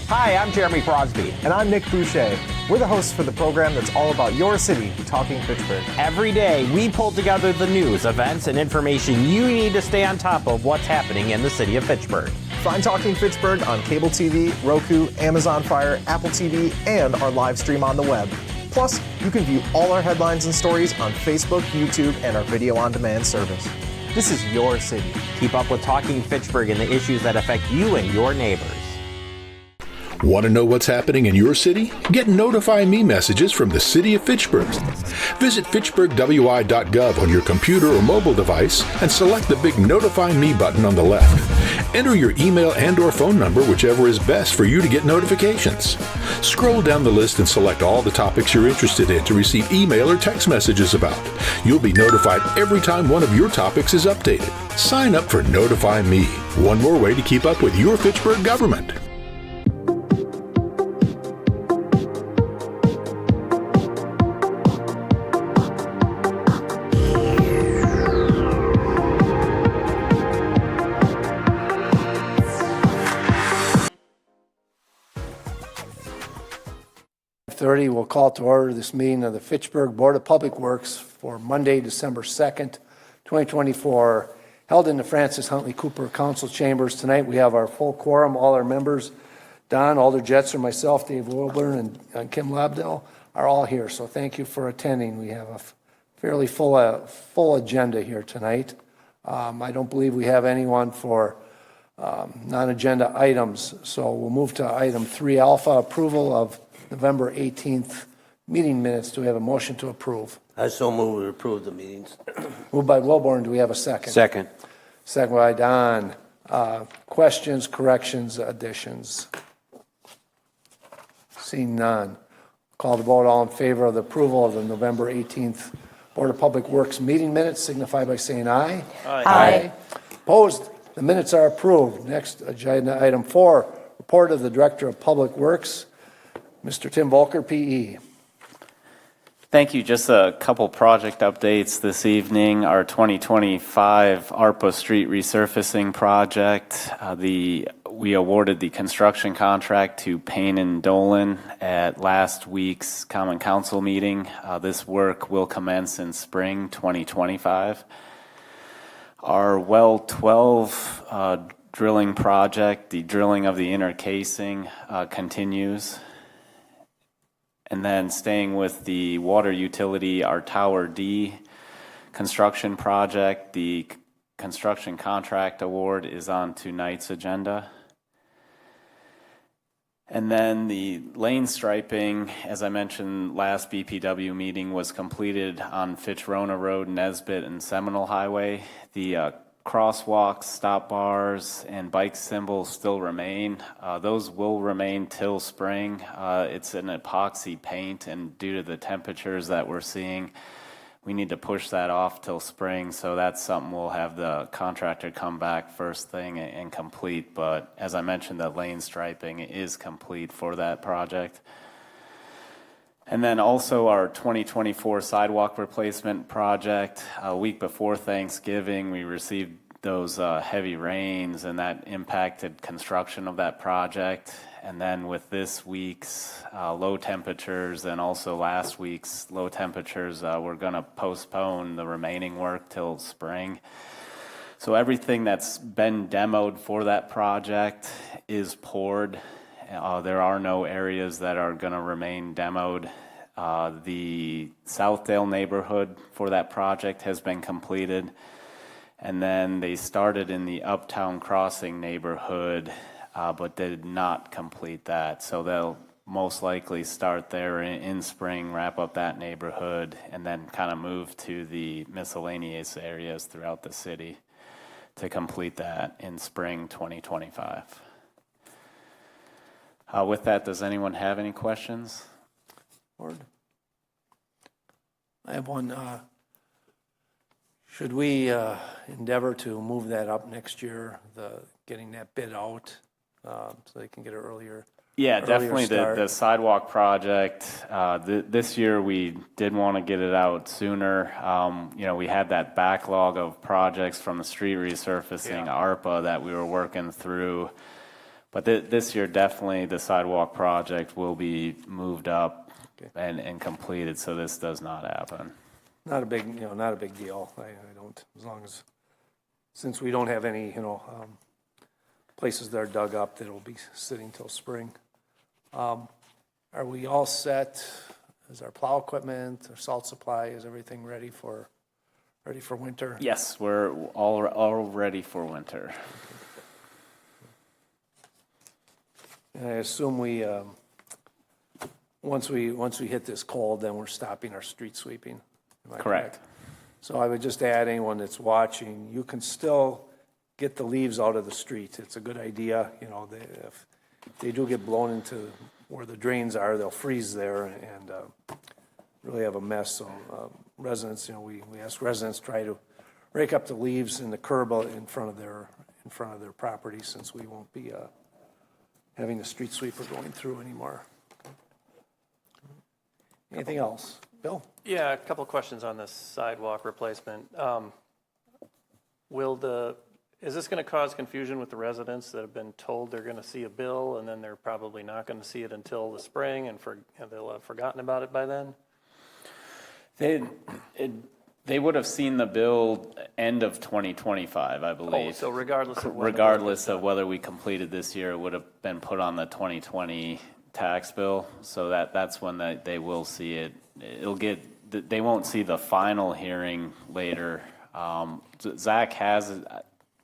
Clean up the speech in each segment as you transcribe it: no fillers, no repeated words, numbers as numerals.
Hi, I'm Jeremy Crosby. And I'm Nick Boucher. We're the hosts for the program that's all about your city, Talking Fitchburg. Every day, we pull together the news, events, and information you need to stay on top of what's happening in the city of Fitchburg. Find Talking Fitchburg on cable TV, Roku, Amazon Fire, Apple TV, and our live stream on the web. Plus, you can view all our headlines and stories on Facebook, YouTube, and our video on demand service. This is your city. Keep up with Talking Fitchburg and the issues that affect you and your neighbors. Want to know what's happening in your city? Get Notify Me messages from the City of Fitchburg. Visit fitchburgwi.gov on your computer or mobile device and select the big Notify Me button on the left. Enter your email and/or phone number, whichever is best for you to get notifications. Scroll down the list and select all the topics you're interested in to receive email or text messages about. You'll be notified every time one of your topics is updated. Sign up for Notify Me, one more way to keep up with your Fitchburg government. We'll call to order this meeting of the Fitchburg Board of Public Works for Monday, December 2nd, 2024, held in the Francis Huntley Cooper Council Chambers. Tonight we have our full quorum. All our members, Don, Alder Jetzer, myself, Dave Wilburn, and Kim Labdell are all here. So thank you for attending. We have a fairly full agenda here tonight. I don't believe we have anyone for non-agenda items. So we'll move to item 3 alpha, approval of November 18th meeting minutes. Do we have a motion to approve? I so move to approve the meetings. Moved by Wilborn. Do we have a second? Second. Second by Don. Questions, corrections, additions? Seeing none. Call the vote. All in favor of the approval of the November 18th Board of Public Works meeting minutes signify by saying aye. Aye. Aye. Opposed? The minutes are approved. Next, agenda item 4, report of the Director of Public Works, Mr. Tim Volker, PE. Thank you. Just a couple project updates this evening. Our 2025 ARPA street resurfacing project. We awarded the construction contract to Payne and Dolan at last week's Common Council meeting. This work will commence in spring 2025. Our Well 12 drilling project, the drilling of the inner casing, continues. And then staying with the water utility, our Tower D construction project, the construction contract award is on tonight's agenda. And then the lane striping, as I mentioned, last BPW meeting was completed on Fitch-Rona Road, Nesbitt, and Seminole Highway. The crosswalks, stop bars, and bike symbols still remain. Those will remain till spring. It's an epoxy paint, and due to the temperatures that we're seeing, we need to push that off till spring. So that's something we'll have the contractor come back first thing and complete. But as I mentioned, the lane striping is complete for that project. And then also our 2024 sidewalk replacement project. A week before Thanksgiving, we received those heavy rains, and that impacted construction of that project. And then with this week's low temperatures and also last week's low temperatures, we're going to postpone the remaining work till spring. So everything that's been demoed for that project is poured. There are no areas that are going to remain demoed. The Southdale neighborhood for that project has been completed. And then they started in the Uptown Crossing neighborhood, but did not complete that. So they'll most likely start there in spring, wrap up that neighborhood, and then kind of move to the miscellaneous areas throughout the city to complete that in spring 2025. With that, does anyone have any questions? Board. I have one. Should we endeavor to move that up next year, getting that bid out so they can get it earlier? Yeah, definitely the sidewalk project. This year we did want to get it out sooner. We had that backlog of projects from the street resurfacing ARPA that we were working through. But this year, definitely the sidewalk project will be moved up and completed, so this does not happen. Not a big, not a big deal. I don't, as long as, since we don't have any, places that are dug up that'll be sitting till spring. Are we all set? Is our plow equipment, our salt supply, is everything ready for winter? Yes, we're all ready for winter. And I assume we, once we hit this cold, then we're stopping our street sweeping. Am I Correct. So I would just add, anyone that's watching, you can still get the leaves out of the street. It's a good idea. If they do get blown into where the drains are, they'll freeze there and really have a mess. So residents, we ask residents try to rake up the leaves in the curb in front of their property, since we won't be having the street sweeper going through anymore. Anything else? Bill? Yeah, a couple of questions on this sidewalk replacement. Is this going to cause confusion with the residents that have been told they're going to see a bill and then they're probably not going to see it until the spring and they'll have forgotten about it by then? They would have seen the bill end of 2025, I believe. Oh, so regardless of whether we completed this year, it would have been put on the 2020 tax bill. So that's when they will see it. They won't see the final hearing later. Zach has,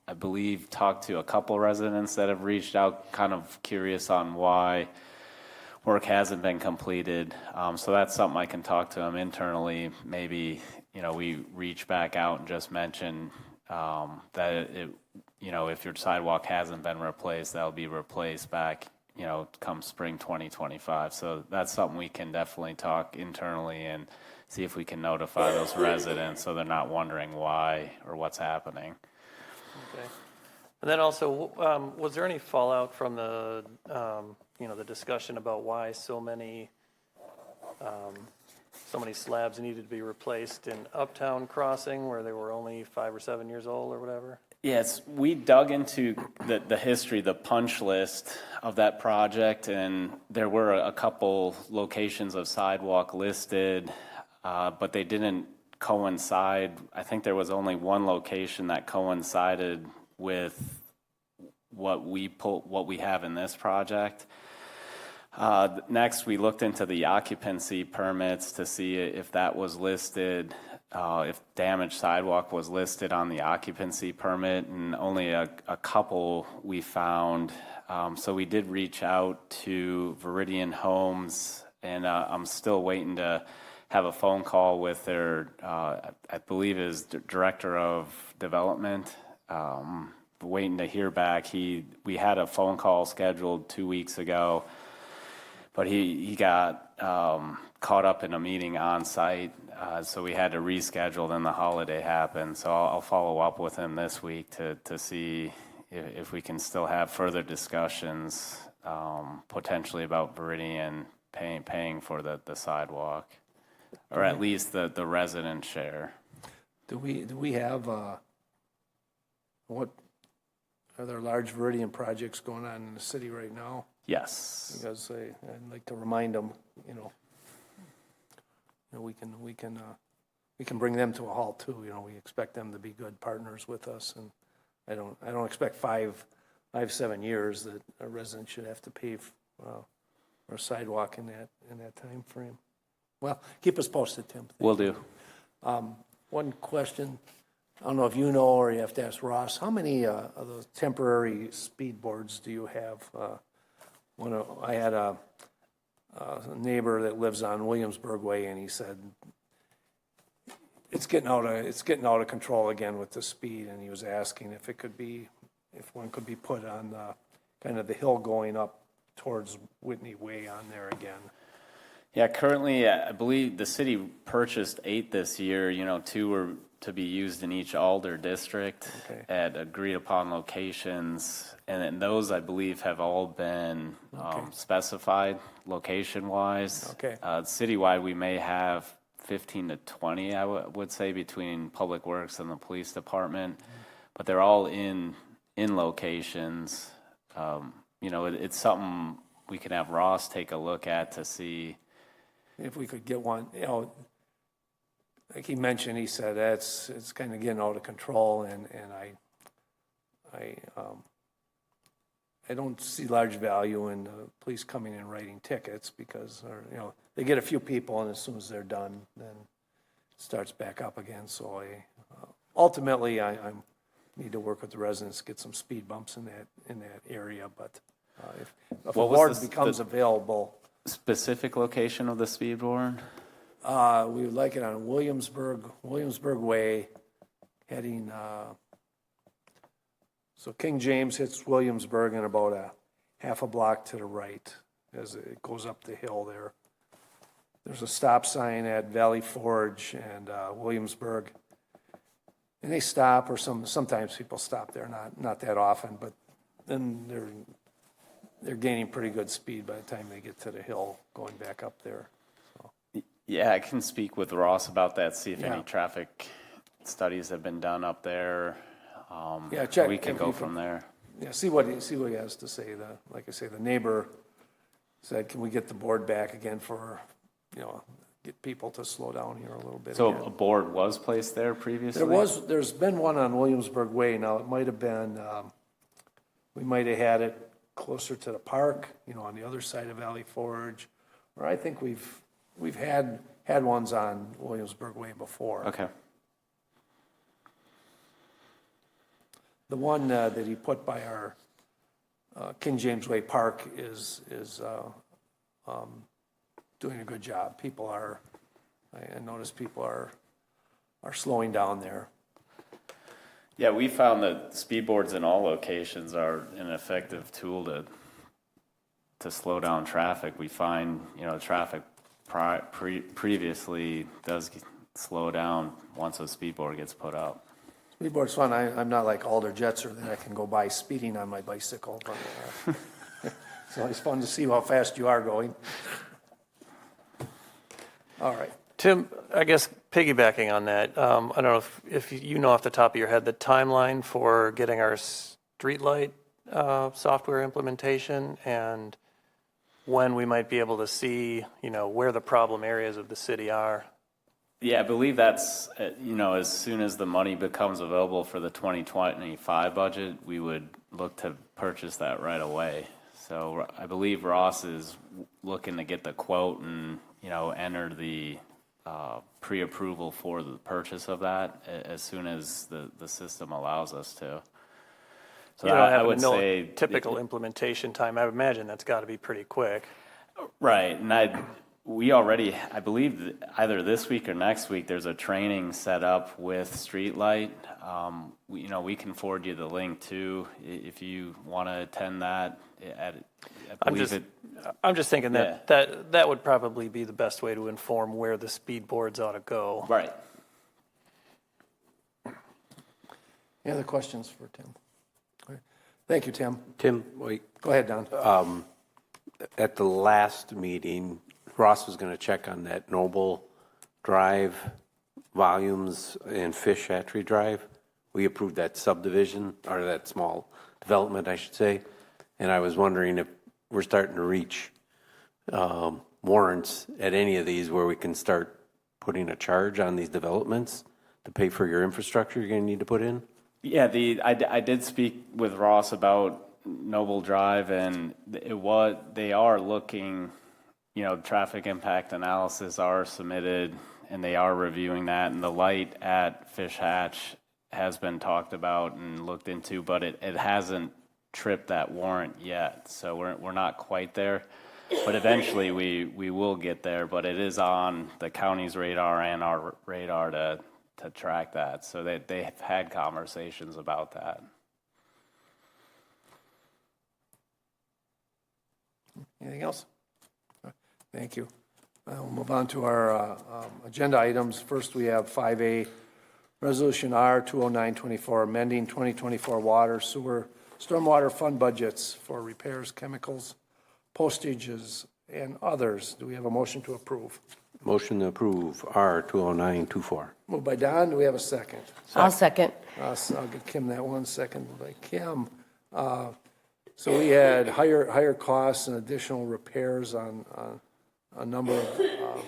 I believe, talked to a couple residents that have reached out, kind of curious on why work hasn't been completed. So that's something I can talk to them internally. Maybe, we reach back out and just mention that if your sidewalk hasn't been replaced, that'll be replaced back, come spring 2025. So that's something we can definitely talk internally and see if we can notify those residents so they're not wondering why or what's happening. Okay. And then also, was there any fallout from the discussion about why so many slabs needed to be replaced in Uptown Crossing, where they were only 5 or 7 years old or whatever? Yes, we dug into the history, the punch list of that project, and there were a couple locations of sidewalk listed, but they didn't coincide. I think there was only one location that coincided with what we have in this project. Next, we looked into the occupancy permits to see if that was listed, if damaged sidewalk was listed on the occupancy permit, and only a couple we found. So we did reach out to Viridian Homes, and I'm still waiting to have a phone call with their, I believe is director of development. Waiting to hear back. We had a phone call scheduled 2 weeks ago, but he got caught up in a meeting on site, so we had to reschedule. Then the holiday happened, so I'll follow up with him this week to see if we can still have further discussions, potentially about Viridian paying for the sidewalk, or at least the resident share. Do we have what are there large Viridian projects going on in the city right now? Yes. Because I'd like to remind them, we can bring them to a halt too. We expect them to be good partners with us, and I don't expect 5-7 years that a resident should have to pay for a sidewalk in that time frame. Well, keep us posted, Tim. Will do. One question. I don't know if you know, or you have to ask Ross. How many of those temporary speed boards do you have? I had a neighbor that lives on Williamsburg Way, and he said it's getting out of control again with the speed, and he was asking if one could be put on kind of the hill going up towards Whitney Way on there again. Yeah, currently, I believe the city purchased 8 this year. 2 were to be used in each Alder district at agreed upon locations. And then those, I believe, have all been specified location-wise. Okay. Citywide, we may have 15 to 20, I would say, between Public Works and the police department. But they're all in locations. it's something we can have Ross take a look at to see. If we could get one, like he mentioned, he said it's kind of getting out of control, and I don't see large value in police coming and writing tickets because, they get a few people, and as soon as they're done, then it starts back up again. So ultimately, I need to work with the residents, get some speed bumps in that area. But if a board becomes available, Specific location of the speed board? we would like it on Williamsburg Way, heading. So King James hits Williamsburg and about a half a block to the right as it goes up the hill there. There's a stop sign at Valley Forge and Williamsburg. And they stop, or sometimes people stop there, not that often, but then they're gaining pretty good speed by the time they get to the hill going back up there. So. Yeah, I can speak with Ross about that, see if Yeah. any traffic studies have been done up there. Yeah, check. We can go from there. Yeah, see what he has to say. Like I say, the neighbor said, can we get the board back again for, get people to slow down here a little bit. So again. a board was placed there previously? There's been one on Williamsburg Way. Now, it might have been, we might have had it closer to the park, on the other side of Valley Forge. Or I think we've had ones on Williamsburg Way before. Okay. The one that he put by our King James Way Park is doing a good job. I notice people are slowing down there. Yeah, we found that speed boards in all locations are an effective tool to slow down traffic. We find, traffic previously does slow down once a speed board gets put up. Speedboard's fun. I'm not like Alder Jetzer that I can go by speeding on my bicycle. But, it's always fun to see how fast you are going. All right. Tim, I guess piggybacking on that, I don't know if you know off the top of your head the timeline for getting our streetlight software implementation and when we might be able to see, where the problem areas of the city are. Yeah, I believe that's, as soon as the money becomes available for the 2025 budget, we would look to purchase that right away. So I believe Ross is looking to get the quote and, enter the pre-approval for the purchase of that as soon as the system allows us to. So You don't have I would say typical implementation time. I would imagine that's got to be pretty quick. Right, and I believe either this week or next week, there's a training set up with Streetlight. We can forward you the link too if you want to attend that. I'm just thinking that would probably be the best way to inform where the speed boards ought to go. Right. Any other questions for Tim? All right. Thank you, Tim. Tim, wait. Go ahead, Don. At the last meeting, Ross was going to check on that Noble Drive volumes and Fish Hatchery Drive. We approved that subdivision, or that small development, I should say. And I was wondering if we're starting to reach warrants at any of these where we can start putting a charge on these developments to pay for your infrastructure you're going to need to put in? Yeah, I did speak with Ross about Noble Drive, and they are looking, traffic impact analysis are submitted, and they are reviewing that, and the light at Fish Hatch has been talked about and looked into, but it hasn't tripped that warrant yet, so we're not quite there. But eventually we will get there, but it is on the county's radar and our radar to track that, so they have had conversations about that. Anything else? Thank you. We'll move on to our agenda items. First, we have 5A, Resolution R 20924, amending 2024 water, sewer, stormwater fund budgets for repairs, chemicals, postages, and others. Do we have a motion to approve? Motion to approve R 20924. Moved by Don. Do we have a second? I'll second. I'll give Kim that one. Second by Kim. So we had higher costs and additional repairs on a number of,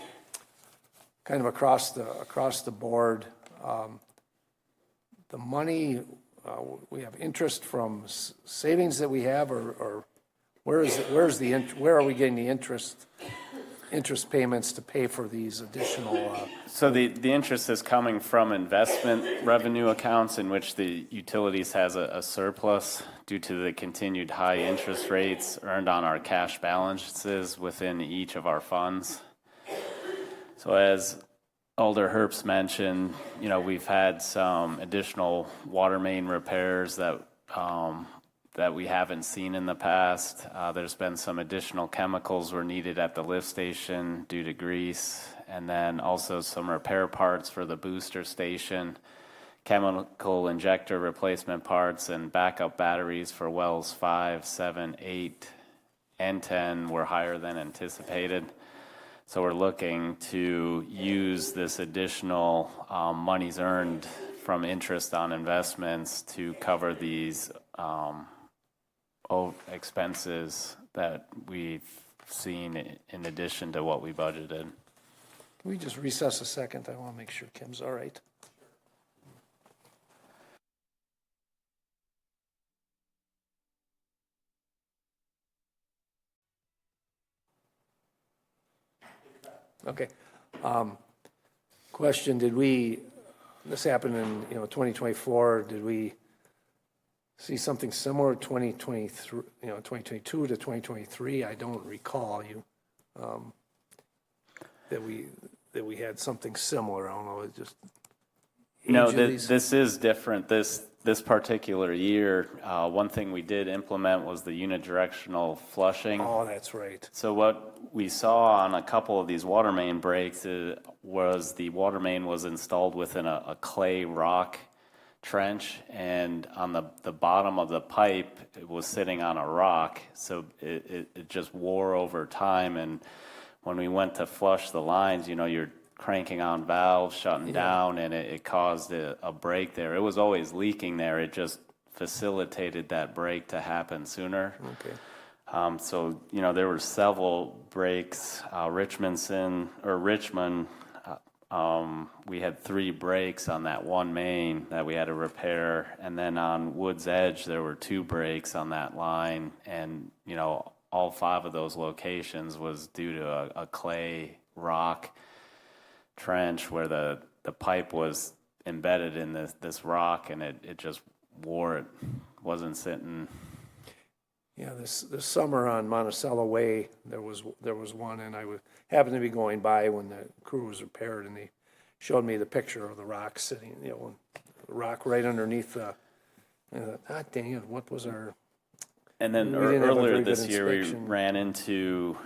kind of across the board. The money, we have interest from savings that we have, or where are we getting the interest payments to pay for these additional? So the interest is coming from investment revenue accounts in which the utilities has a surplus due to the continued high interest rates earned on our cash balances within each of our funds. So as Alder Herbst mentioned, we've had some additional water main repairs that we haven't seen in the past. There's been some additional chemicals were needed at the lift station due to grease, and then also some repair parts for the booster station, chemical injector replacement parts, and backup batteries for wells 5, 7, 8, and 10 were higher than anticipated. So we're looking to use this additional monies earned from interest on investments to cover these expenses that we've seen in addition to what we budgeted. Can we just recess a second? I want to make sure Kim's all right. Okay. Question, this happened in, 2024, did we see something similar 2023, 2022 to 2023? I don't recall that we had something similar. I don't know, it just No, this is different. This particular year, one thing we did implement was the unidirectional flushing. Oh, that's right. So what we saw on a couple of these water main breaks was the water main was installed within a clay rock trench, and on the bottom of the pipe, it was sitting on a rock, so it just wore over time. And when we went to flush the lines, you're cranking on valves, shutting down, and it caused a break there. It was always leaking there. It just facilitated that break to happen sooner. Okay. So, there were several breaks. Richmond, we had 3 breaks on that one main that we had to repair. And then on Woods Edge, there were 2 breaks on that line. And, all 5 of those locations was due to a clay rock trench where the pipe was embedded in this rock, and it just wore. It wasn't sitting. Yeah, this summer on Monticello Way, there was one, and I happened to be going by when the crew was repaired, and they showed me the picture of the rock sitting, the rock right underneath the. God dang it! What was our? And then earlier this year, we ran into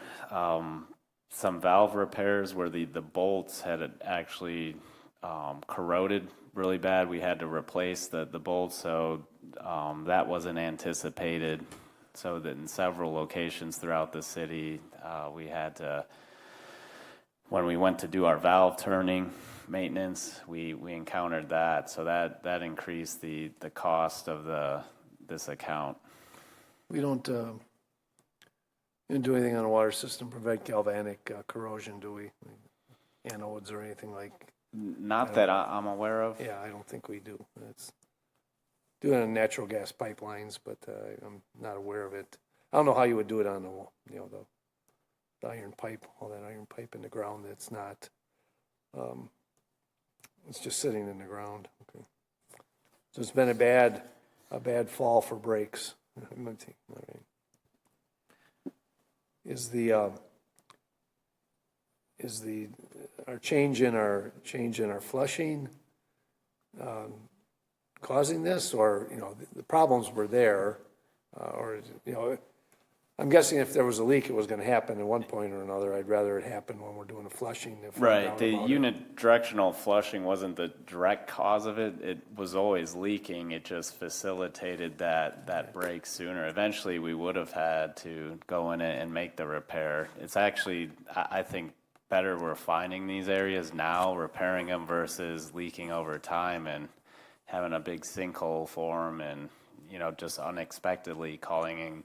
some valve repairs where the bolts had actually corroded really bad. We had to replace the bolts, so that wasn't anticipated. So that in several locations throughout the city, we had to, when we went to do our valve turning maintenance, we encountered that. So that increased the cost of this account. We don't do anything on the water system to prevent galvanic corrosion, do we? Anodes or anything like? Not that I'm aware of. Yeah, I don't think we do. It's doing it on natural gas pipelines, but I'm not aware of it. I don't know how you would do it on the iron pipe, all that iron pipe in the ground. That's not. It's just sitting in the ground. Okay. So it's been a bad fall for breaks. All right. Is our change in our flushing causing this, or the problems were there, or I'm guessing if there was a leak, it was going to happen at one point or another. I'd rather it happen when we're doing the flushing. Right. The unidirectional flushing wasn't the direct cause of it. It was always leaking. It just facilitated that break sooner. Eventually, we would have had to go in and make the repair. It's actually, I think, better we're finding these areas now, repairing them versus leaking over time and having a big sinkhole form and just unexpectedly calling in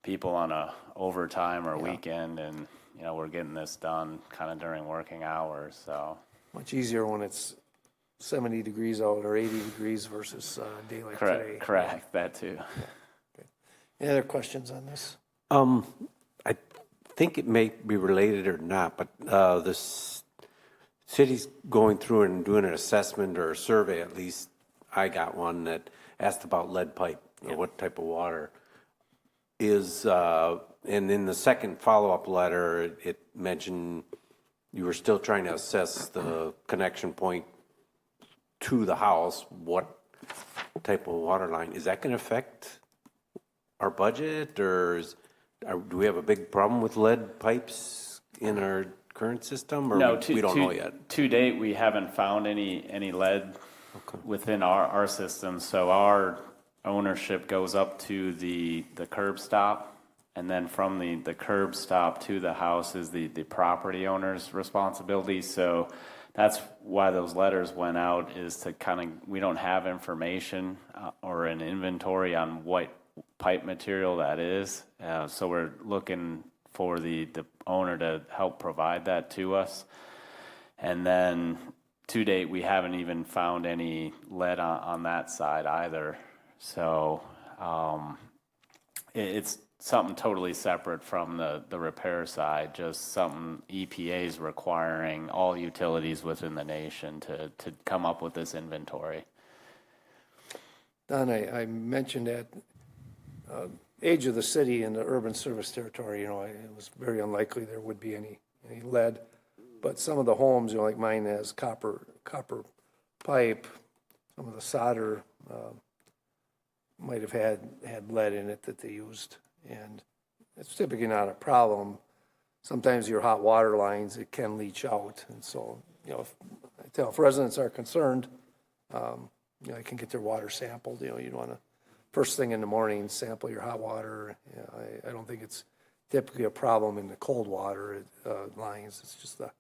people on a overtime or weekend, and we're getting this done kind of during working hours. So Much easier when it's 70 degrees out or 80 degrees versus a day like today. Correct, that too. Okay. Any other questions on this? I think it may be related or not, but the city's going through and doing an assessment or a survey, at least I got one that asked about lead pipe, or what type of water is, and in the second follow-up letter, it mentioned you were still trying to assess the connection point to the house, what type of water line. Is that going to affect our budget, or do we have a big problem with lead pipes in our current system, or No, we don't know yet? To date, we haven't found any lead within our system. So our ownership goes up to the curb stop, and then from the curb stop to the house is the property owner's responsibility. So that's why those letters went out, is to we don't have information or an inventory on what pipe material that is. So we're looking for the owner to help provide that to us. And then to date, we haven't even found any lead on that side either. So it's something totally separate from the repair side, just something EPA is requiring all utilities within the nation to come up with this inventory. Don, I mentioned that age of the city and the urban service territory, it was very unlikely there would be any lead. But some of the homes, like mine, has copper pipe. Some of the solder might have had lead in it that they used, and it's typically not a problem. Sometimes your hot water lines, it can leach out, and so if residents are concerned, they can get their water sampled. You'd want to first thing in the morning sample your hot water. I don't think it's typically a problem in the cold water lines. It's just the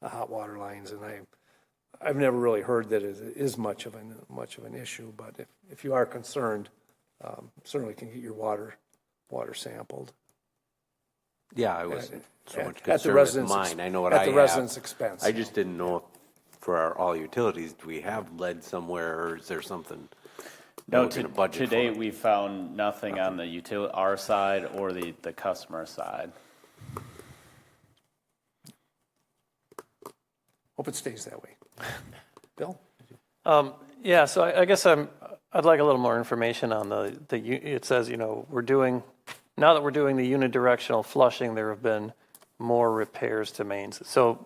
hot water lines, and I've never really heard that it is much of an issue. But if you are concerned, certainly can get your water sampled. Yeah, I was so much At the concerned with residents' mine. I know what I at the have. residents' expense. I just didn't know if for all utilities, do we have lead somewhere, or is there something? No, to budget to date, for? we found nothing on the our side or the customer side. Hope it stays that way. Bill? Yeah, so I guess I'd like a little more information on it says, now that we're doing the unidirectional flushing, there have been more repairs to mains. So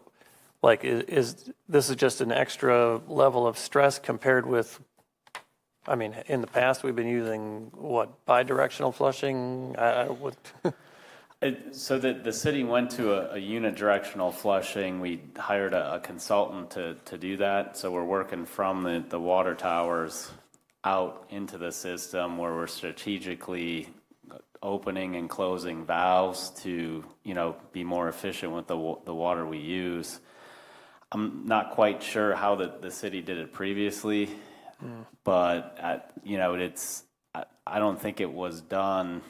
is this just an extra level of stress compared with, in the past we've been using bidirectional flushing? So the city went to a unidirectional flushing. We hired a consultant to do that. So we're working from the water towers out into the system, where we're strategically opening and closing valves to be more efficient with the water we use. I'm not quite sure how the city did it previously, but I don't think it was done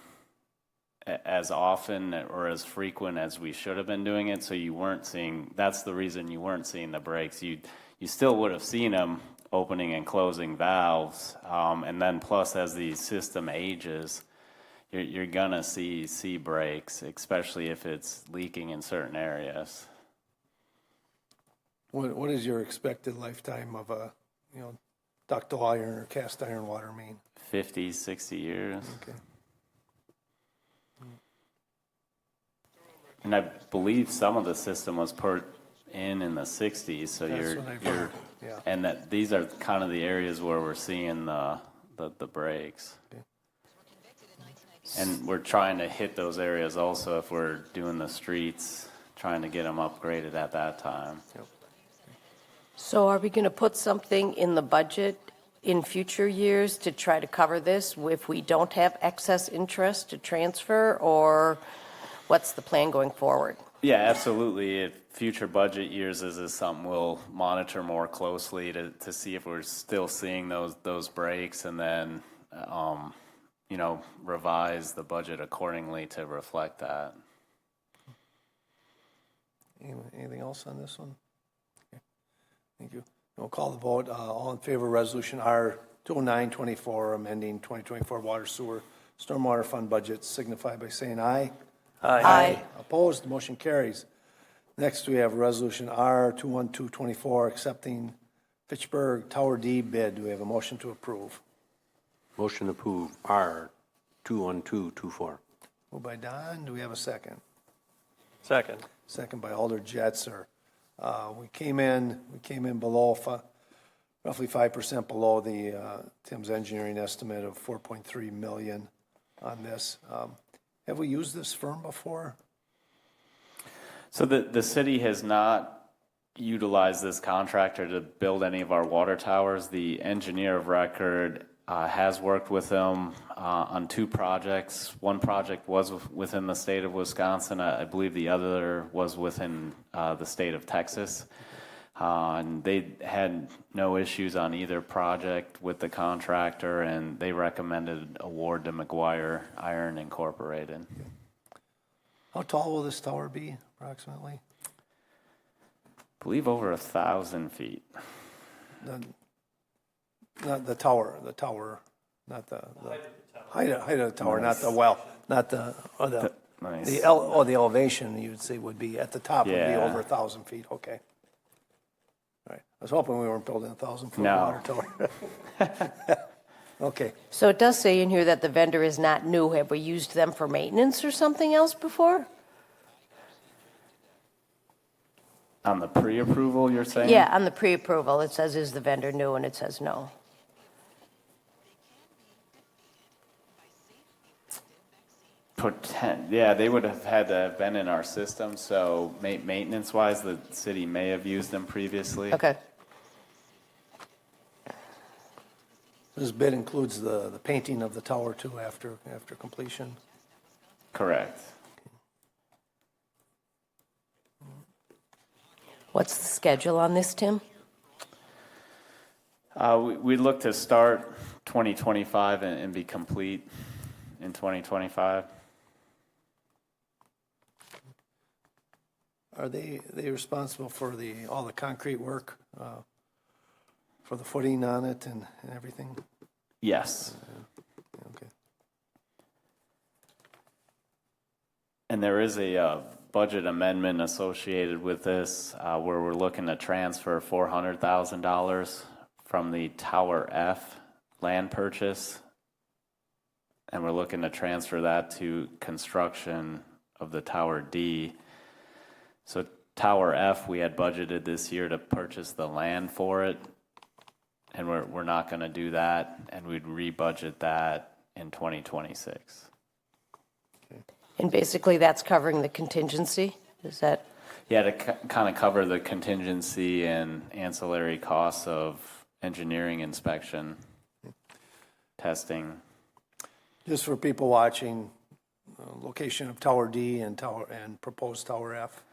as often or as frequent as we should have been doing it. So you weren't seeing, that's the reason you weren't seeing the breaks. You still would have seen them opening and closing valves. And then plus, as the system ages, you're gonna see breaks, especially if it's leaking in certain areas. What is your expected lifetime of a ductile iron or cast iron water main? 50, 60 years. Okay. And I believe some of the system was put in the 60s. So and that these are kind of the areas where we're seeing the breaks. Okay. And we're trying to hit those areas also if we're doing the streets, trying to get them upgraded at that time. Yep. So are we going to put something in the budget in future years to try to cover this if we don't have excess interest to transfer, or what's the plan going forward? Yeah, absolutely. If future budget years is something we'll monitor more closely to see if we're still seeing those breaks, and then revise the budget accordingly to reflect that. Anything else on this one? Okay. Thank you. We'll call the vote. All in favor of Resolution R 209-24, amending 2024 water sewer stormwater fund budget, signify by saying aye. Aye. Opposed? Motion carries. Next, we have Resolution R 212-24, accepting Fitchburg Tower D bid. Do we have a motion to approve? Motion to approve R 21224. Moved by Don. Do we have a second? Second. Second by Alder Jetser. We came in below, roughly 5% below the Tim's engineering estimate of 4.3 million on this. Have we used this firm before? So the city has not utilized this contractor to build any of our water towers. The engineer of record has worked with them on 2 projects. One project was within the state of Wisconsin. I believe the other was within the state of Texas. And they had no issues on either project with the contractor, and they recommended award to McGuire Iron Incorporated. How tall will this tower be, approximately? I believe over 1,000 feet. Not the tower, not the height of the tower, not the well, not the Nice. the elevation you'd say would be at the top would be Yeah. over 1,000 feet. Okay. All right. I was hoping we weren't building a 1,000-foot No. water tower. Okay. So it does say in here that the vendor is not new. Have we used them for maintenance or something else before? On the pre-approval, you're saying? Yeah, on the pre-approval, it says, is the vendor new, and it says no. Yeah, they would have had to have been in our system, so maintenance-wise, the city may have used them previously. Okay. This bid includes the painting of the tower too after completion. Correct. What's the schedule on this, Tim? We look to start 2025 and be complete in 2025. Are they responsible for all the concrete work, for the footing on it and everything? Yes. Okay. And there is a budget amendment associated with this where we're looking to transfer $400,000 from the Tower F land purchase, and we're looking to transfer that to construction of the Tower D. So Tower F, we had budgeted this year to purchase the land for it, and we're not going to do that, and we'd rebudget that in 2026. And basically, that's covering the contingency? Is that? Yeah, to kind of cover the contingency and ancillary costs of engineering inspection, testing. Just for people watching, location of Tower D and proposed Tower F.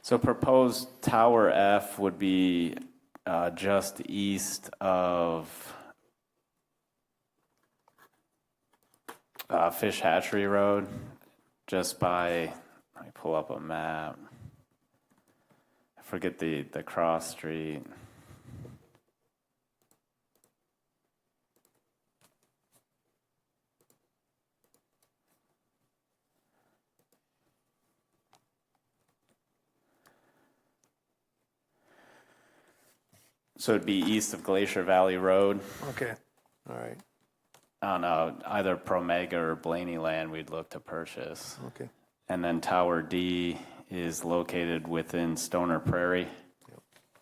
So proposed Tower F would be just east of Fish Hatchery Road, just by, let me pull up a map. I forget the cross street. So it'd be east of Glacier Valley Road. Okay, all right, On either Promega or Blaney land we'd look to purchase. okay. And then Tower D is located within Stoner Prairie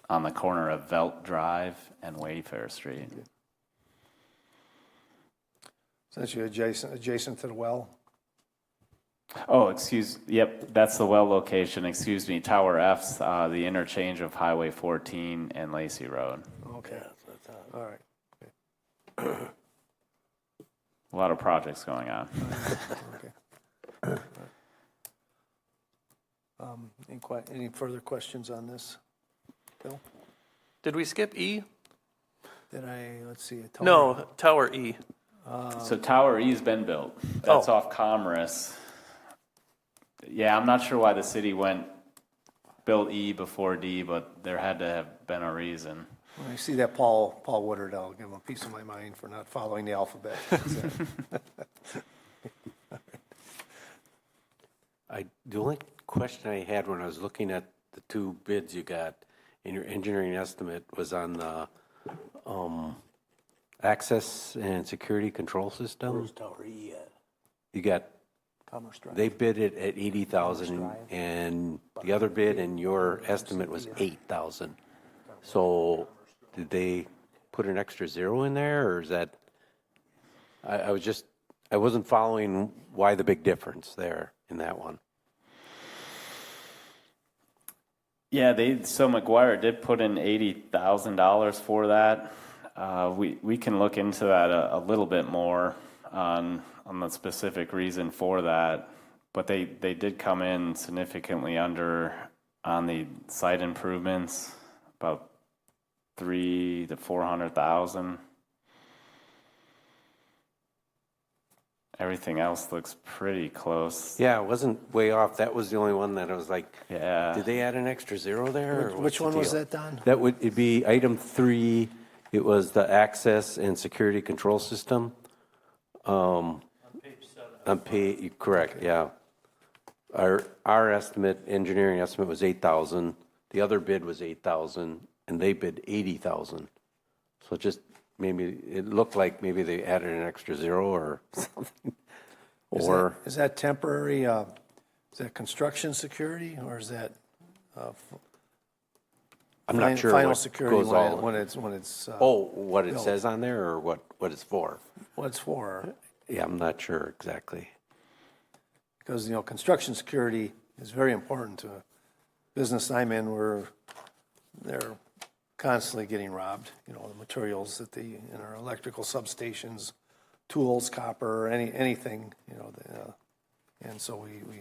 on the corner of Velt Drive and Wayfair Street. Essentially adjacent to the well. Oh, yep, that's the well location, excuse me. Tower F's the interchange of Highway 14 and Lacey Road. Okay, all right. Okay. A lot of projects going on. Okay. Any further questions on this, Bill? Did we skip E? Let's see. No, Tower E. So Tower E's been built. That's off Commerce. Yeah, I'm not sure why the city built E before D, but there had to have been a reason. When I see that Paul Woodard, I'll give him a piece of my mind for not following the alphabet. The only question I had when I was looking at the two bids you got in your engineering estimate was on the access and security control system. Where's Tower E at? You got, Commerce Drive. they bid it at 80,000 and the other bid and your estimate was 8,000. So did they put an extra zero in there, or is that, I wasn't following why the big difference there in that one. Yeah, so McGuire did put in $80,000 for that. We can look into that a little bit more on the specific reason for that, but they did come in significantly under on the site improvements, about $300,000 to $400,000. Everything else looks pretty close. Yeah, it wasn't way off. That was the only one that I was like, Yeah. did they add an extra zero there? or Which what's the one was deal? that, Don? That would it'd be item 3. It was the access and security control system. On page 7. Correct, yeah. Our estimate, engineering estimate was 8,000. The other bid was 8,000, and they bid 80,000. So just maybe it looked like maybe they added an extra zero or something. Is that temporary, is that construction security, or is that I'm not sure final what security goes all. when it's What it built? says on there, or what it's for? what it's for? Yeah, I'm not sure exactly. Because, construction security is very important to a business I'm in, where they're constantly getting robbed. The materials that in our electrical substations, tools, copper, anything, and so we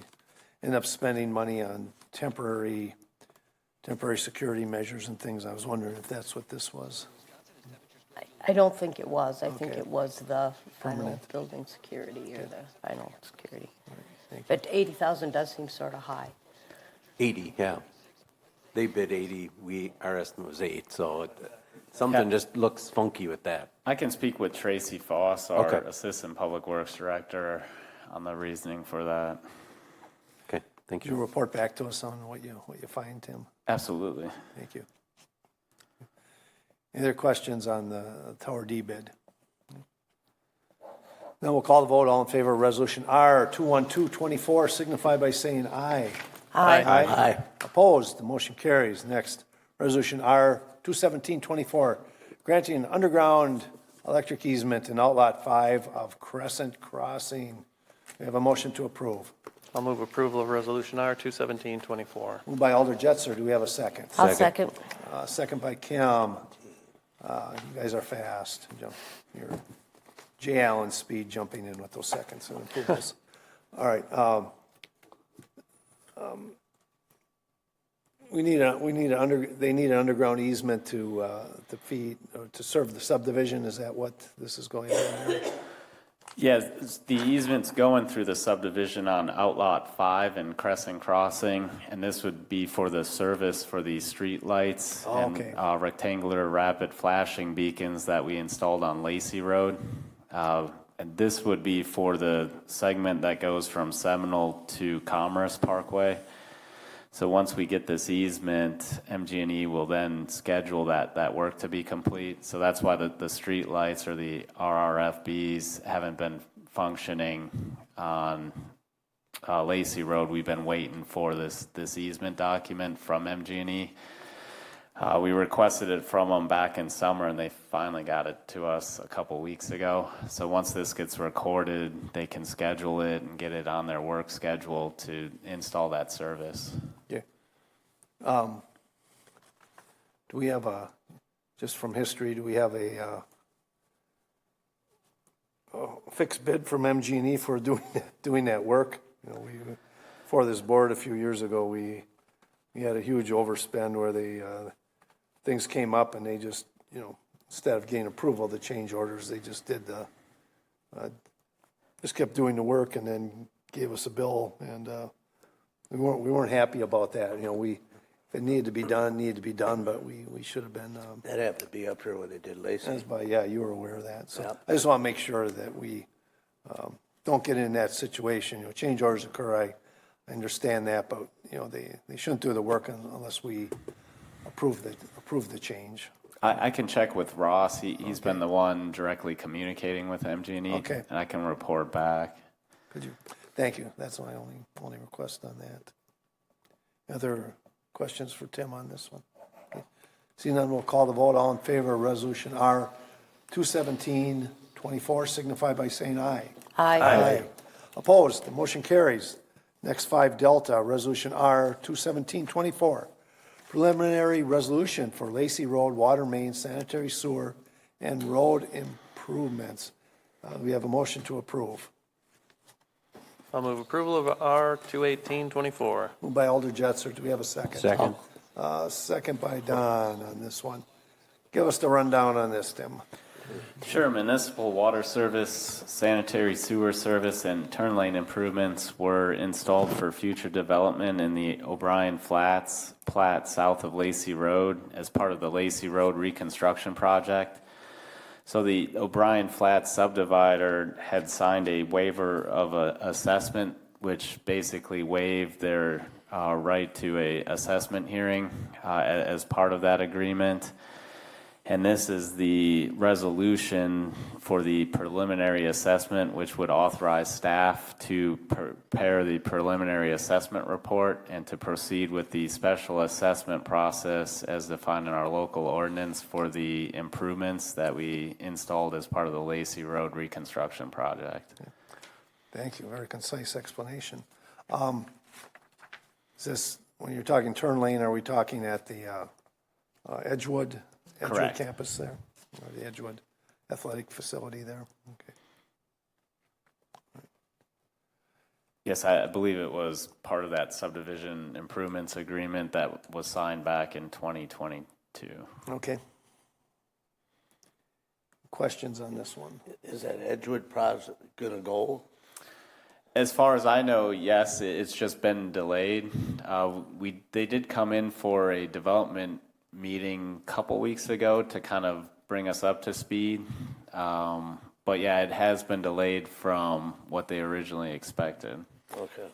end up spending money on temporary security measures and things. I was wondering if that's what this was. I don't think it was. I think Okay. it was the final Permanent. building security or the final security. Thank you. But 80,000 does seem sort of high. 80, yeah. They bid 80. Our estimate was 8. So something just looks funky with that. I can speak with Tracy Foss, our Okay. Assistant Public Works Director, on the reasoning for that. Okay, thank Could you you. report back to us on what you find, Tim? Absolutely. Thank you. Any other questions on the Tower D bid? Then we'll call the vote. All in favor of Resolution R 21224 signify by saying aye. Aye. Aye. Opposed? The motion carries. Next, Resolution R 21724, granting an underground electric easement in Outlot 5 of Crescent Crossing. We have a motion to approve. I'll move approval of Resolution R 21724. Moved by Alder Jetser. Do we have a second? I'll second. Second by Kim. You guys are fast. You're Jay Allen speed jumping in with those seconds and approvals. All right. They need an underground easement to feed or to serve the subdivision. Is that what this is going on there? Yeah, the easement's going through the subdivision on Outlot 5 and Crescent Crossing, and this would be for the service for the street lights Okay. and rectangular rapid flashing beacons that we installed on Lacey Road. And this would be for the segment that goes from Seminole to Commerce Parkway. So once we get this easement, MG&E will then schedule that work to be complete. So that's why the street lights or the RRFBs haven't been functioning on Lacey Road. We've been waiting for this easement document from MG&E. We requested it from them back in summer, and they finally got it to us a couple weeks ago. So once this gets recorded, they can schedule it and get it on their work schedule to install that service. Yeah. Do we have just from history, do we have a fixed bid from MG&E for doing that work? For this board a few years ago, we had a huge overspend where things came up and they just, instead of getting approval, the change orders, they just did just kept doing the work and then gave us a bill, and we weren't happy about that. If it needed to be done, but we should have been. That happened to be up here when they did Lacey. You were aware of that. So Yep. I just want to make sure that we don't get in that situation. Change orders occur. I understand that, but they shouldn't do the work unless we approve the change. I can check with Ross. He's been the one directly communicating with MG&E, Okay. and I can report back. Could you? Thank you. That's my only request on that. Other questions for Tim on this one? Okay. Seeing none, we'll call the vote. All in favor of Resolution R 217-24 signify by saying aye. Aye. Opposed? The motion carries. Next 5 Delta, Resolution R 217-24. Preliminary resolution for Lacey Road Water Main Sanitary Sewer and Road Improvements. We have a motion to approve. I'll move approval of R 218-24. Moved by Alder Jetser. Do we have a second? Second. Second by Don on this one. Give us the rundown on this, Tim. Sure. Municipal water service, sanitary sewer service, and turn lane improvements were installed for future development in the O'Brien Flats plat south of Lacey Road as part of the Lacey Road reconstruction project. So the O'Brien Flats subdivider had signed a waiver of assessment, which basically waived their right to a assessment hearing as part of that agreement. And this is the resolution for the preliminary assessment, which would authorize staff to prepare the preliminary assessment report and to proceed with the special assessment process as defined in our local ordinance for the improvements that we installed as part of the Lacey Road reconstruction project. Thank you. Very concise explanation. Is this, when you're talking turn lane, are we talking at the Edgewood Correct. campus there? Or the Edgewood athletic facility there? Okay. Yes, I believe it was part of that subdivision improvements agreement that was signed back in 2022. Okay. Questions on this one? Is that Edgewood project gonna go? As far as I know, yes, it's just been delayed. They did come in for a development meeting a couple weeks ago to kind of bring us up to speed. But yeah, it has been delayed from what they originally expected. Okay.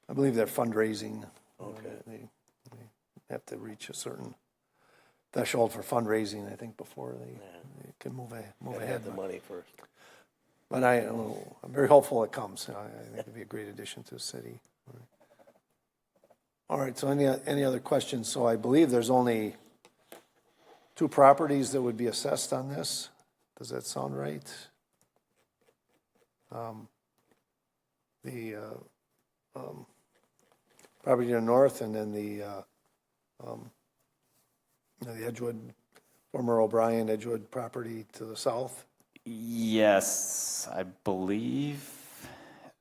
I believe they're fundraising. Okay. They have to reach a certain threshold for fundraising, I think, before they can move Gotta ahead. have the money first. But I'm very hopeful it comes. I think it'd be a great addition to the city. All right, so any other questions? So I believe there's only 2 properties that would be assessed on this. Does that sound right? The property to the north, and then the Edgewood, former O'Brien Edgewood property to the south. Yes, I believe.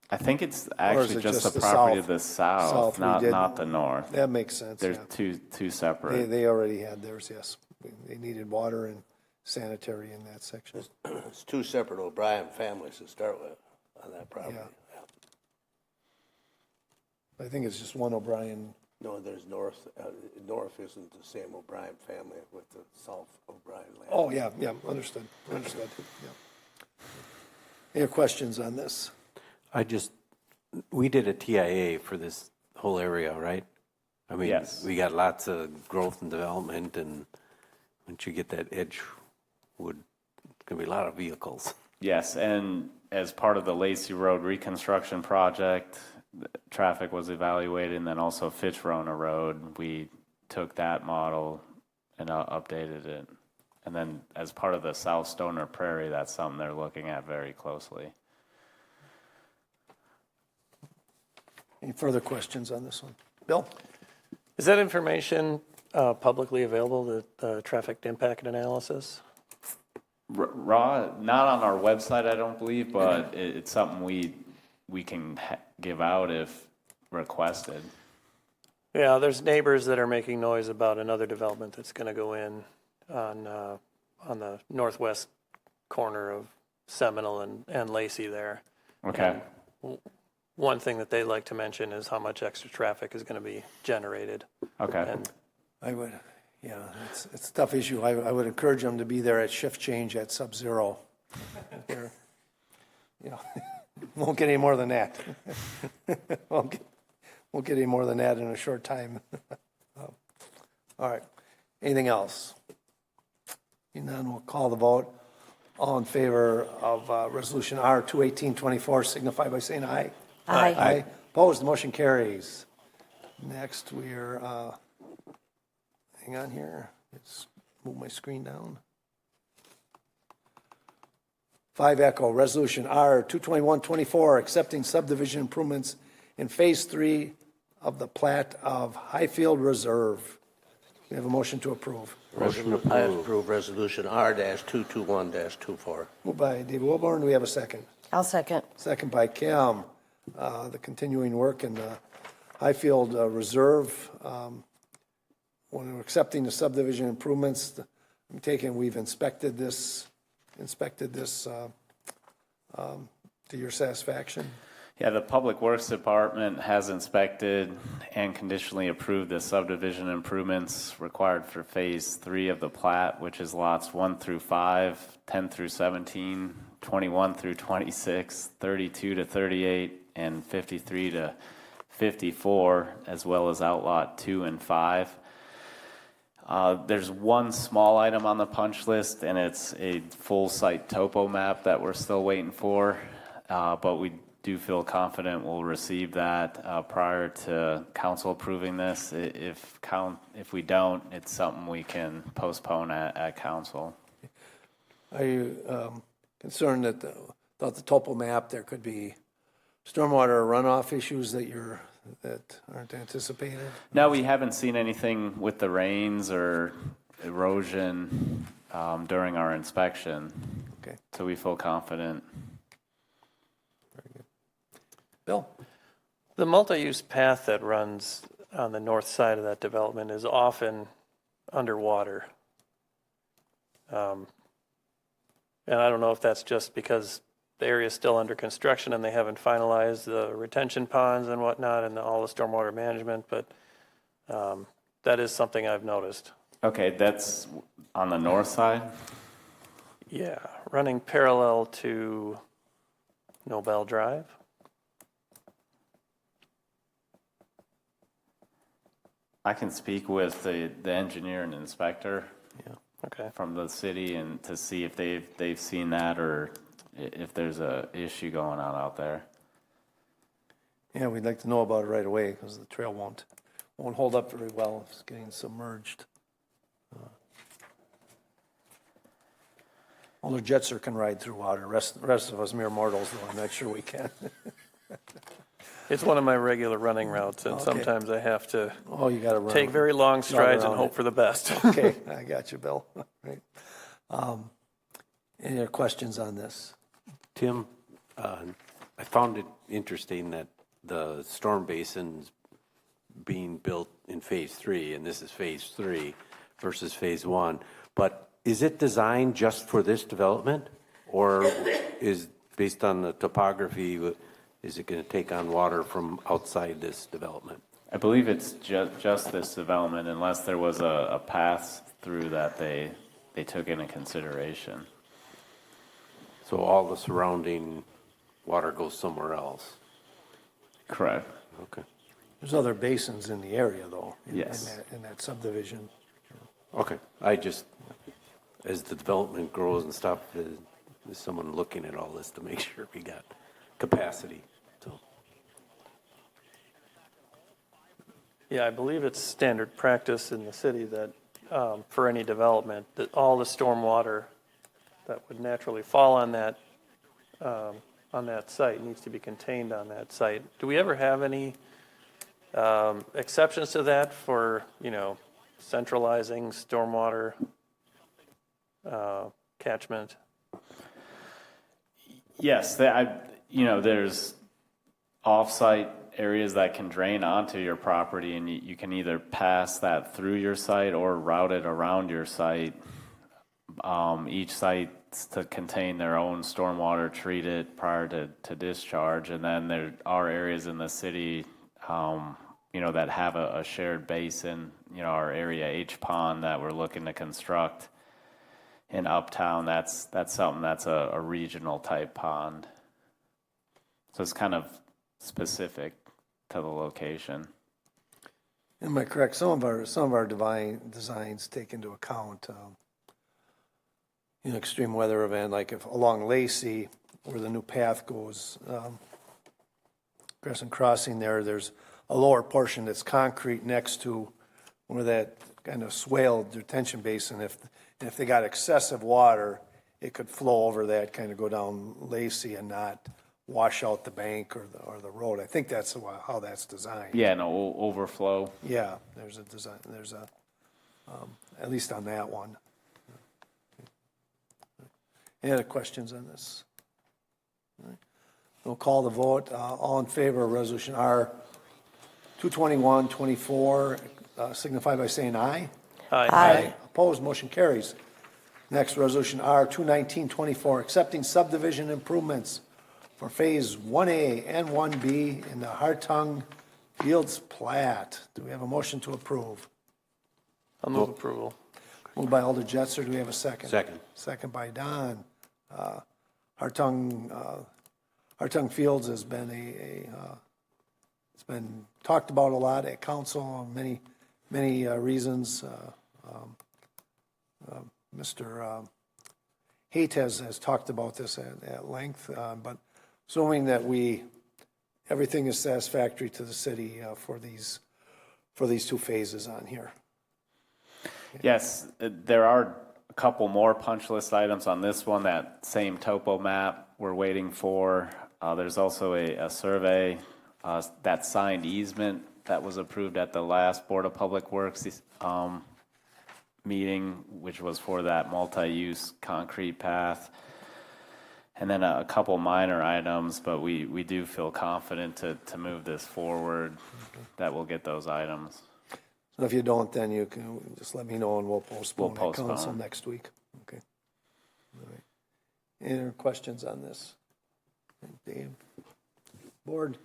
I think it's Or is actually it just just the the property south? to the south, not the north. That makes sense. There's Yeah. two separate. They already had theirs, yes. They needed water and sanitary in that section. It's 2 separate O'Brien families to start with on that property. Yeah. I think it's just one O'Brien. No, there's north. North isn't the same O'Brien family with the south O'Brien land. Oh, yeah, understood, yeah. Any questions on this? We did a TIA for this whole area, right? I mean, Yes. we got lots of growth and development, and once you get that Edgewood, it's going to be a lot of vehicles. Yes, and as part of the Lacey Road reconstruction project, traffic was evaluated, and then also Fitchburg Road, we took that model and updated it. And then as part of the South Stoner Prairie, that's something they're looking at very closely. Any further questions on this one? Bill? Is that information publicly available, the traffic impact analysis? Raw, not on our website, I don't believe, but it's something we can give out if requested. Yeah, there's neighbors that are making noise about another development that's going to go in on the northwest corner of Seminole and Lacey there. Okay. And one thing that they like to mention is how much extra traffic is going to be generated. Okay. And I would, it's a tough issue. I would encourage them to be there at shift change at sub-zero. Won't get any more than that. won't get any more than that in a short time. All right. Anything else? And then we'll call the vote. All in favor of Resolution R 21824 signify by saying aye. Aye. Aye. Opposed, the motion carries. Next, we are, hang on here. Let's move my screen down. 5 Echo, Resolution R 22124, accepting subdivision improvements in Phase 3 of the plat of Highfield Reserve. We have a motion to approve. Motion I approve Resolution R-221-24. Moved by David Wilborn. Do we have a second? I'll second. Second by Kim. The continuing work in the Highfield Reserve. When we're accepting the subdivision improvements, I'm taking we've inspected this to your satisfaction. Yeah, the Public Works Department has inspected and conditionally approved the subdivision improvements required for Phase 3 of the plat, which is lots 1 through 5, 10 through 17, 21 through 26, 32 to 38, and 53 to 54, as well as outlot 2 and 5. There's one small item on the punch list, and it's a full site topo map that we're still waiting for, but we do feel confident we'll receive that prior to council approving this. If we don't, it's something we can postpone at council. Are you concerned that without the topo map there could be stormwater runoff issues that aren't anticipated? No, we haven't seen anything with the rains or erosion during our inspection. Okay. So we feel confident. Bill? the multi-use path that runs on the north side of that development is often underwater. And I don't know if that's just because the area is still under construction and they haven't finalized the retention ponds and whatnot and all the stormwater management, but that is something I've noticed. Okay, that's on the north side? Yeah, running parallel to Nobel Drive. I can speak with the engineer and inspector Okay. from the city and to see if they've seen that or if there's a issue going on out there. Yeah, we'd like to know about it right away because the trail won't hold up very well if it's getting submerged. Only Jetser can ride through water. The rest of us mere mortals, though, I'm not sure we can. It's one of my regular running routes, and Okay. sometimes I have to You got to run. take very long strides and around hope it. for the best. Okay, I got you, Bill. Right. Any other questions on this? Tim, I found it interesting that the storm basin's being built in Phase 3, and this is Phase 3 versus Phase 1. But is it designed just for this development, or is based on the topography, is it going to take on water from outside this development? I believe it's just this development unless there was a path through that they took into consideration. So all the surrounding water goes somewhere else? Correct. Okay. There's other basins in the area, though. Yes. In that subdivision. Okay. I just, as the development grows and stuff, is someone looking at all this to make sure we got capacity? So. Yeah, I believe it's standard practice in the city that for any development, that all the stormwater that would naturally fall on that site needs to be contained on that site. Do we ever have any exceptions to that for, centralizing stormwater catchment? Yes, there's off-site areas that can drain onto your property, and you can either pass that through your site or route it around your site. each site to contain their own stormwater treated prior to discharge. And then there are areas in the city, that have a shared basin, our area H pond that we're looking to construct in Uptown. That's something that's a regional type pond. So it's kind of specific to the location. Am I correct? Some of our designs take into account, extreme weather event, like if along Lacey, where the new path goes, Crescent Crossing there's a lower portion that's concrete next to where that kind of swale detention basin. If they got excessive water, it could flow over that, kind of go down Lacey and not wash out the bank or the road. I think that's how that's designed. Yeah, no overflow. Yeah, there's a design. At least on that one. Any other questions on this? All right. We'll call the vote. All in favor of Resolution R 221-24, signify by saying aye. Aye. Opposed, motion carries. Next, Resolution R 219-24, accepting subdivision improvements for Phase 1A and 1B in the Hartung Fields Plat. Do we have a motion to approve? I'll move approval. Moved by Alder Jetser. Do we have a second? Second. Second by Don. Hartung Fields has been it's been talked about a lot at council, many reasons. Mr. Haight has talked about this at length, but assuming that everything is satisfactory to the city for these two phases on here. Yes, there are a couple more punch list items on this one. That same topo map we're waiting for. There's also a survey, that signed easement that was approved at the last Board of Public Works meeting, which was for that multi-use concrete path. And then a couple minor items, but we do feel confident to move this forward, that we'll get those items. So if you don't, then you can just let me know and we'll postpone at council next week. Okay. All right. Any other questions on this? Dave? Board?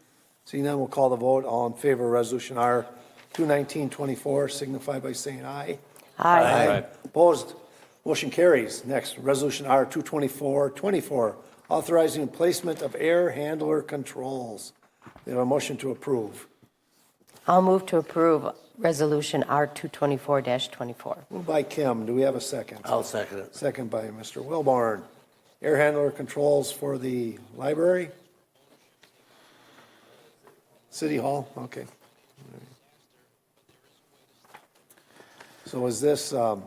Seeing none, we'll call the vote. All in favor of Resolution R 219-24, signify by saying aye. Aye. Opposed? Motion carries. Next, Resolution R 224-24, authorizing placement of air handler controls. We have a motion to approve. I'll move to approve Resolution R 224-24. Moved by Kim. Do we have a second? I'll second it. Second by Mr. Wilborn. Air handler controls for the library? City Hall? Okay. So is this a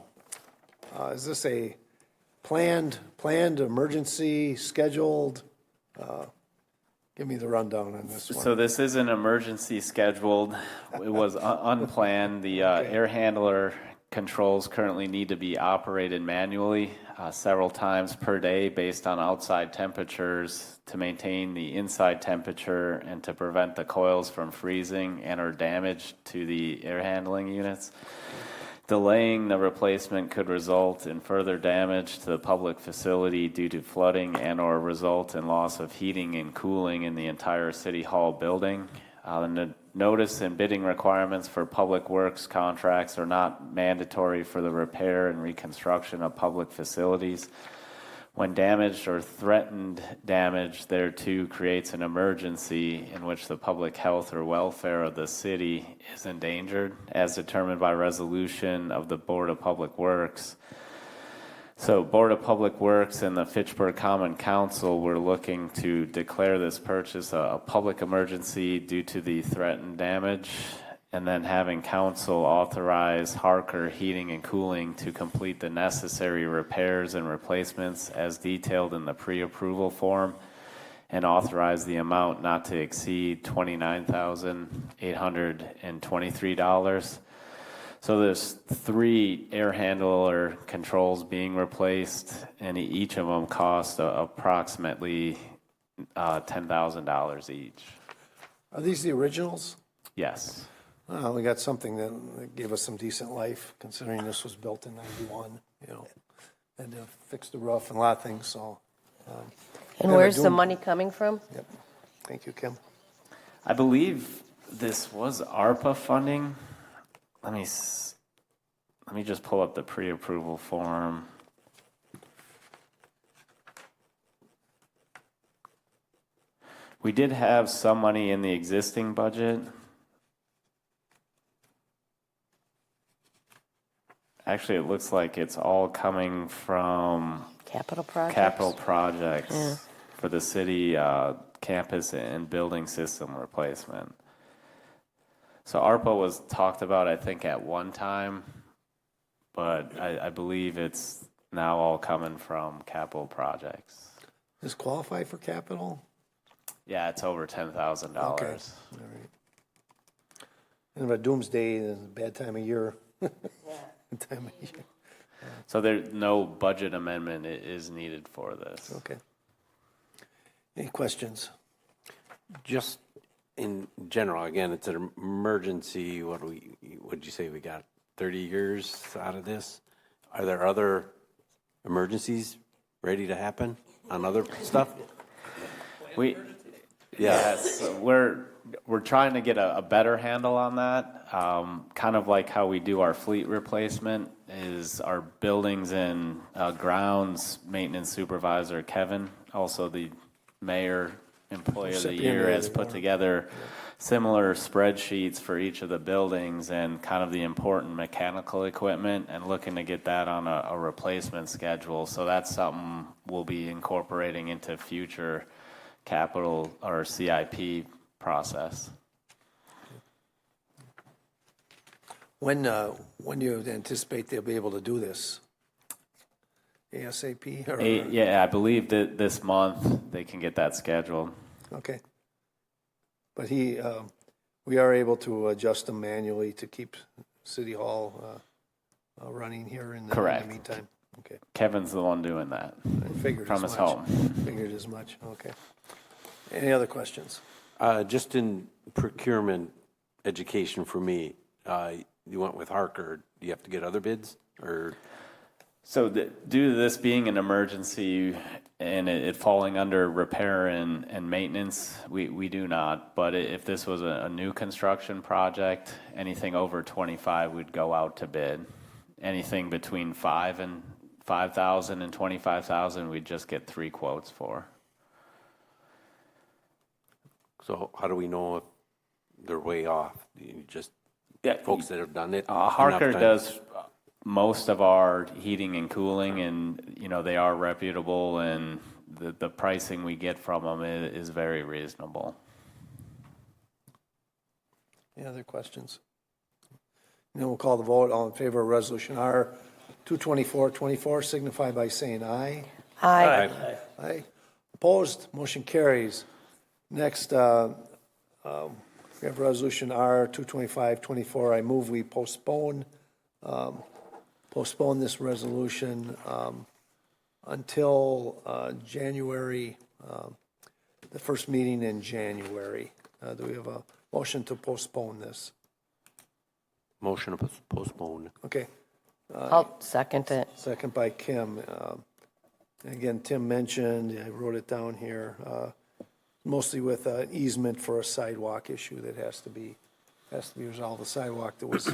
planned emergency, scheduled? Give me the rundown on this one. So this is an emergency scheduled. It was unplanned. The air handler controls currently need to be operated manually several times per day based on outside temperatures to maintain the inside temperature and to prevent the coils from freezing and or damage to the air handling units. Delaying the replacement could result in further damage to the public facility due to flooding and or result in loss of heating and cooling in the entire City Hall building. The notice and bidding requirements for public works contracts are not mandatory for the repair and reconstruction of public facilities. When damaged or threatened damage thereto creates an emergency in which the public health or welfare of the city is endangered, as determined by resolution of the Board of Public Works. So Board of Public Works and the Fitchburg Common Council were looking to declare this purchase a public emergency due to the threatened damage, and then having council authorize Harker Heating and Cooling to complete the necessary repairs and replacements as detailed in the pre-approval form, and authorize the amount not to exceed $29,823. So there's 3 air handler controls being replaced, and each of them cost approximately $10,000 each. Are these the originals? Yes. Well, we got something that gave us some decent life, considering this was built in 91, had to fix the roof and a lot of things, so. And where's the money coming from? Yep. Thank you, Kim. I believe this was ARPA funding. Let me just pull up the pre-approval form. We did have some money in the existing budget. Actually, it looks like it's all coming from Capital projects? capital projects for the city campus and building system replacement. So ARPA was talked about, I think, at one time, but I believe it's now all coming from capital projects. Does qualify for capital? Yeah, it's over $10,000. Okay. All right. And about doomsday is a bad time of year. Time of year. So there's no budget amendment is needed for this. Okay. Any questions? Just in general, again, it's an emergency. What'd you say? We got 30 years out of this. Are there other emergencies ready to happen on other stuff? Yes, we're trying to get a better handle on that. Kind of like how we do our fleet replacement is our buildings and grounds maintenance supervisor, Kevin, also the mayor employee of the year, has put together similar spreadsheets for each of the buildings and kind of the important mechanical equipment and looking to get that on a replacement schedule. So that's something we'll be incorporating into future capital or CIP process. When do you anticipate they'll be able to do this? ASAP? Or? Yeah, I believe that this month they can get that scheduled. Okay. But we are able to adjust them manually to keep City Hall running here in the meantime. Okay. Kevin's the one doing that from his home. Figured as much. Okay. Any other questions? Just in procurement education for me, you went with Harker. Do you have to get other bids or? So due to this being an emergency and it falling under repair and maintenance, we do not. But if this was a new construction project, anything over 25 would go out to bid. Anything between 5,000 and 25,000, we'd just get 3 quotes for. So how do we know if they're way off? You just folks that have done it. Harker does most of our heating and cooling, and they are reputable, and the pricing we get from them is very reasonable. Any other questions? And then we'll call the vote. All in favor of Resolution R 224-24, signify by saying aye. Aye. Aye. Opposed? Motion carries. Next, we have Resolution R 225-24. I move we postpone this resolution until January, the first meeting in January. Do we have a motion to postpone this? Motion to postpone. Okay. I'll second it. Second by Kim. Again, Tim mentioned, I wrote it down here, mostly with easement for a sidewalk issue that has to be resolved. The sidewalk that was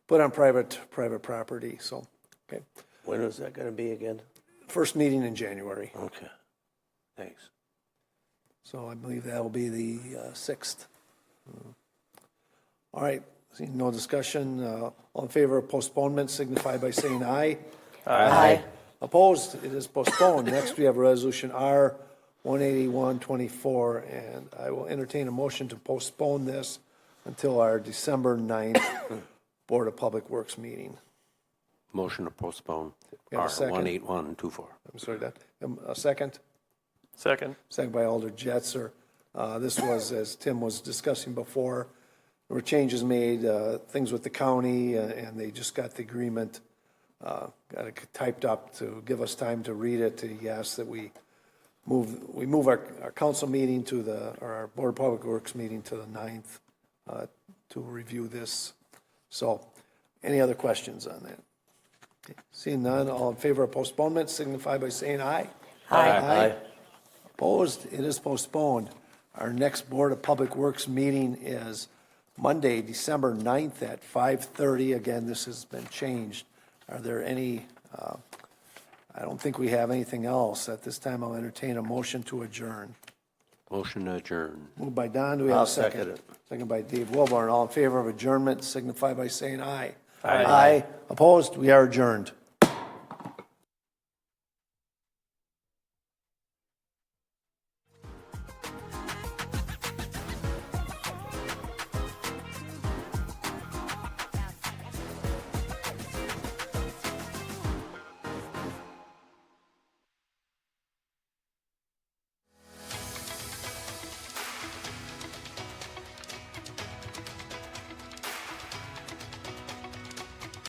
put on private property. So, okay. When is that going to be again? First meeting in January. Okay. Thanks. So I believe that will be the 6th. All right. Seeing no discussion. All in favor of postponement signify by saying aye. Aye. Opposed? It is postponed. Next, we have Resolution R 181-24, and I will entertain a motion to postpone this until our December 9th Board of Public Works meeting. Motion to postpone. We have a R second. 181-24. I'm sorry, a second? Second. Second by Alder Jetzer. This was, as Tim was discussing before, there were changes made, things with the county, and they just got the agreement, got it typed up to give us time to read it. He asked that we move our council meeting or our Board of Public Works meeting to the 9th to review this. So, any other questions on that? Seeing none, all in favor of postponement signify by saying aye. Aye. Opposed? It is postponed. Our next Board of Public Works meeting is Monday, December 9th at 5:30. Again, this has been changed. Are there any, I don't think we have anything else. At this time, I'll entertain a motion to adjourn. Motion to adjourn. Moved by Don, do we have I'll a second? second it. Second by Dave Wilborn. All in favor of adjournment signify by saying aye. Aye. Opposed? We are adjourned.